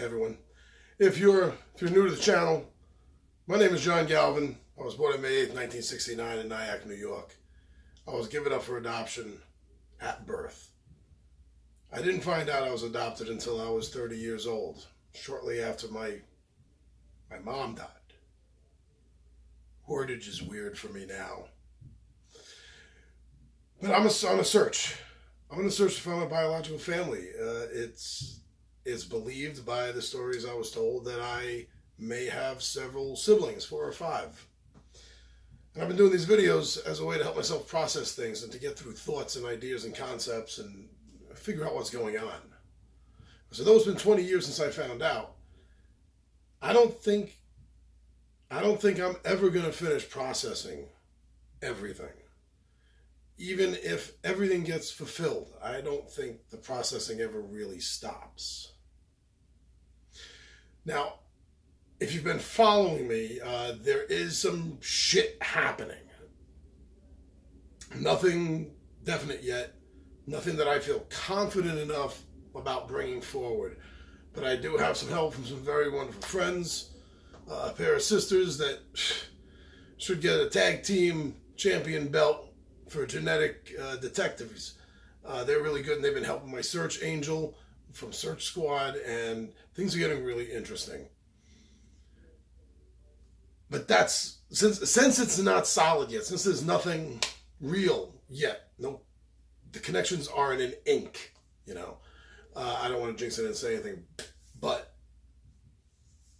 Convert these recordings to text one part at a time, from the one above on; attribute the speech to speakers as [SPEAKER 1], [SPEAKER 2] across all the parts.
[SPEAKER 1] everyone. If you're new to the channel, my name is John Galvin. I was born on May 8th, 1969 in Nyack, New York. I was given up for adoption at birth. I didn't find out I was adopted until I was 30 years old, shortly after my mom died. Wordage is weird for me now. But I'm on a search. I'm on a search to find my biological family. It's believed by the stories I was told that I may have several siblings, 4 or 5. And I've been doing these videos as a way to help myself process things and to get through thoughts and ideas and concepts and figure out what's going on. So though it's been 20 years since I found out, I don't think I'm ever going to finish processing everything. Even if everything gets fulfilled, I don't think the processing ever really stops. Now, if you've been following me, there is some shit happening. Nothing definite yet. Nothing that I feel confident enough about bringing forward. But I do have some help from some very wonderful friends. A pair of sisters that should get a tag team champion belt for genetic detectives. They're really good, and they've been helping my search angel from Search Squad, and things are getting really interesting. But that's, since it's not solid yet, since there's nothing real yet, no, the connections aren't in ink, you know. I don't want to jinx it and say anything, but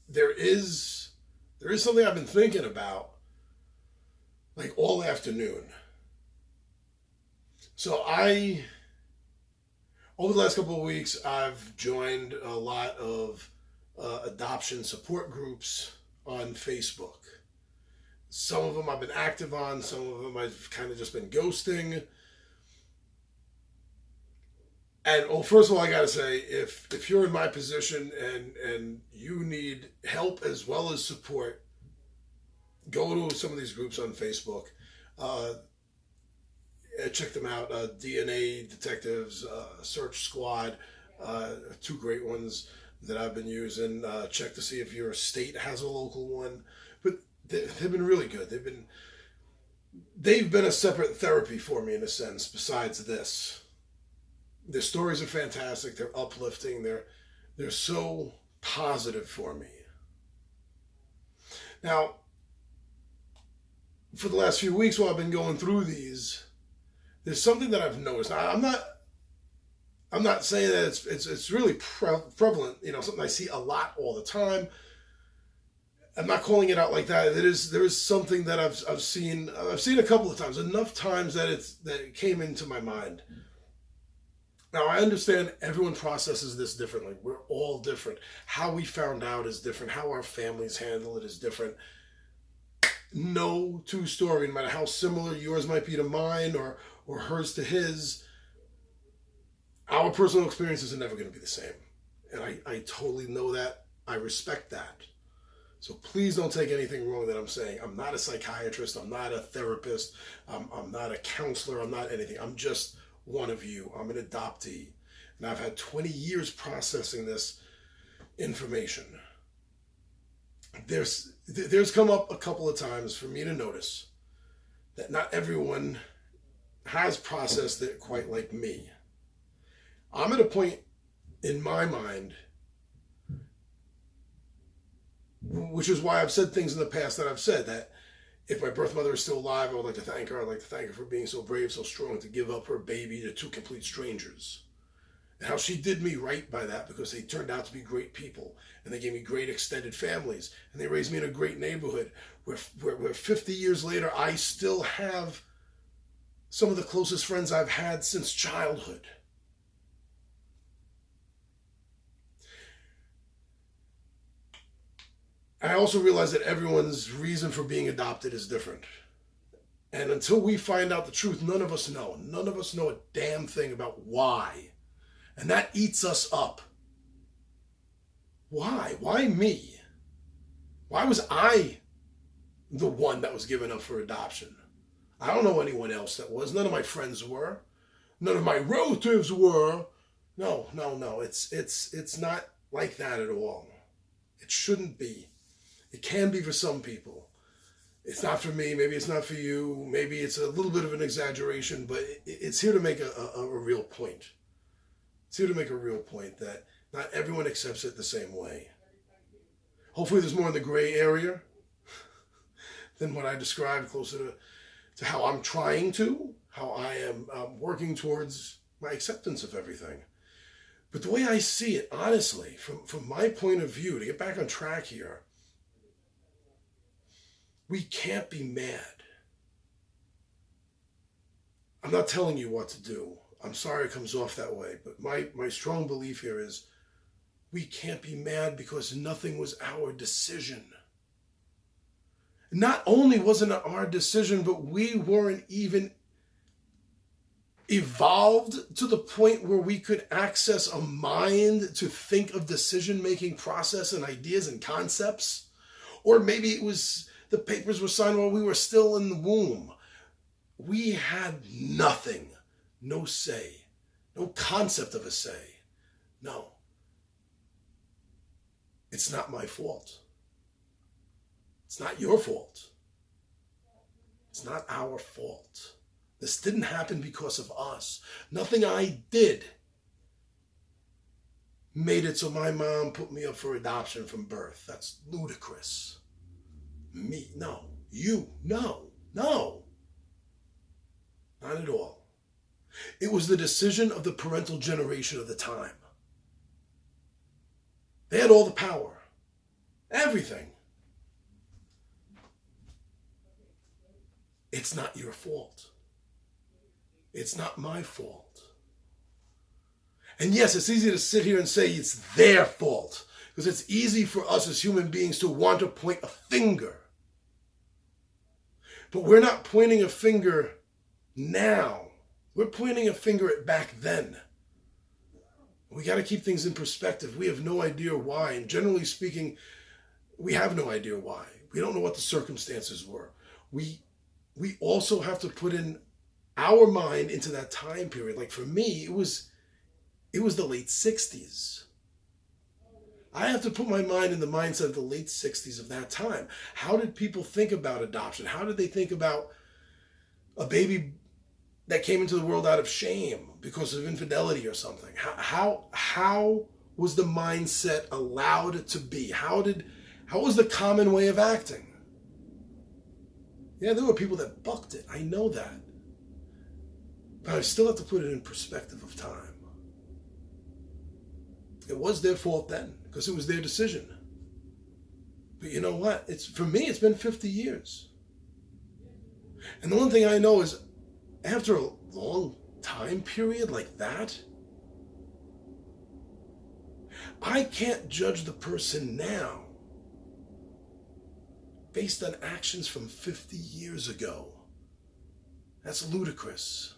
[SPEAKER 1] there is something I've been thinking about, like, all afternoon. So over the last couple of weeks, I've joined a lot of adoption support groups on Facebook. Some of them I've been active on, some of them I've kind of just been ghosting. And, well, first of all, I gotta say, if you're in my position and you need help as well as support, go to some of these groups on Facebook. Check them out. DNA Detectives, Search Squad, 2 great ones that I've been using. Check to see if your state has a local one. But they've been really good. They've been a separate therapy for me in a sense. Besides this, their stories are fantastic. They're uplifting. They're so positive for me. Now, for the last few weeks while I've been going through these, there's something that I've noticed. Now, I'm not saying that it's really prevalent, you know, something I see a lot all the time. I'm not calling it out like that. There is something that I've seen a couple of times, enough times that it came into my mind. Now, I understand everyone processes this differently. We're all different. How we found out is different. How our families handle it is different. No two story, no matter how similar yours might be to mine or hers to his, our personal experiences are never going to be the same. And I totally know that. I respect that. So please don't take anything wrong that I'm saying. I'm not a psychiatrist. I'm not a therapist. I'm not a counselor. I'm not anything. I'm just one of you. I'm an adoptee. And I've had 20 years processing this information. There's come up a couple of times for me to notice that not everyone has processed it quite like me. I'm at a point in my mind, which is why I've said things in the past that I've said, that if my birth mother is still alive, I would like to thank her. I'd like to thank her for being so brave, so strong to give up her baby to 2 complete strangers. And how she did me right by that, because they turned out to be great people. And they gave me great extended families. And they raised me in a great neighborhood where 50 years later, I still have some of the closest friends I've had since childhood. I also realize that everyone's reason for being adopted is different. And until we find out the truth, none of us know. None of us know a damn thing about why. And that eats us up. Why? Why me? Why was I the one that was given up for adoption? I don't know anyone else that was. None of my friends were. None of my relatives were. No. It's not like that at all. It shouldn't be. It can be for some people. It's not for me. Maybe it's not for you. Maybe it's a little bit of an exaggeration, but it's here to make a real point. It's here to make a real point that not everyone accepts it the same way. Hopefully there's more in the gray area than what I described, closer to how I'm trying to, how I am working towards my acceptance of everything. But the way I see it, honestly, from my point of view, to get back on track here, we can't be mad. I'm not telling you what to do. I'm sorry it comes off that way, but my strong belief here is we can't be mad because nothing was our decision. Not only wasn't it our decision, but we weren't even evolved to the point where we could access a mind to think of decision-making process and ideas and concepts. Or maybe it was the papers were signed while we were still in the womb. We had nothing, no say, no concept of a say. No. It's not my fault. It's not your fault. It's not our fault. This didn't happen because of us. Nothing I did made it so my mom put me up for adoption from birth. That's ludicrous. Me, no. You, no. Not at all. It was the decision of the parental generation of the time. They had all the power. Everything. It's not your fault. It's not my fault. And yes, it's easy to sit here and say it's their fault, because it's easy for us as human beings to want to point a finger. But we're not pointing a finger now. We're pointing a finger at back then. We got to keep things in perspective. We have no idea why. And generally speaking, we have no idea why. We don't know what the circumstances were. We also have to put in our mind into that time period. Like for me, it was the late 60s. I have to put my mind in the mindset of the late 60s of that time. How did people think about adoption? How did they think about a baby that came into the world out of shame because of infidelity or something? How was the mindset allowed to be? How was the common way of acting? Yeah, there were people that bucked it. I know that. But I still have to put it in perspective of time. It was their fault then, because it was their decision. But you know what? For me, it's been 50 years. And the one thing I know is, after a long time period like that, I can't judge the person now based on actions from 50 years ago. That's ludicrous.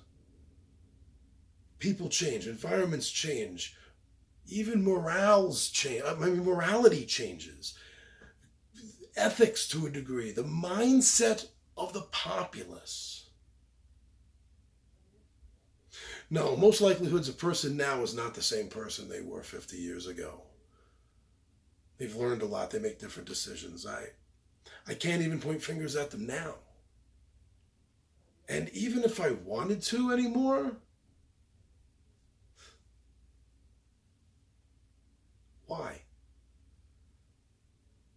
[SPEAKER 1] People change, environments change, even morality changes, ethics to a degree, the mindset of the populace. No, most likelihoods a person now is not the same person they were 50 years ago. They've learned a lot. They make different decisions. I can't even point fingers at them now. And even if I wanted to anymore, why?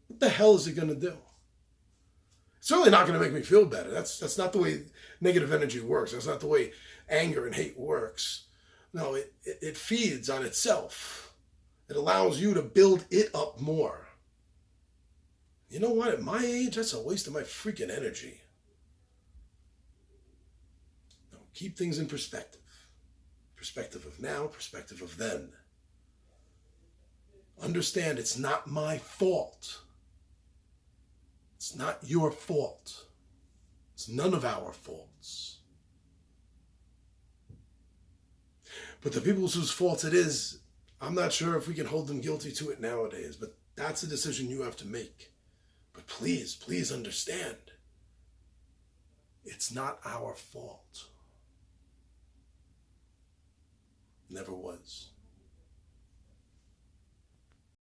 [SPEAKER 1] What the hell is it going to do? It's certainly not going to make me feel better. That's not the way negative energy works. That's not the way anger and hate works. No, it feeds on itself. It allows you to build it up more. You know what? At my age, that's a waste of my freaking energy. No, keep things in perspective. Perspective of now, perspective of then. Understand it's not my fault. It's not your fault. It's none of our faults. But the people whose fault it is, I'm not sure if we can hold them guilty to it nowadays, but that's a decision you have to make. But please, please understand, it's not our fault. Never was.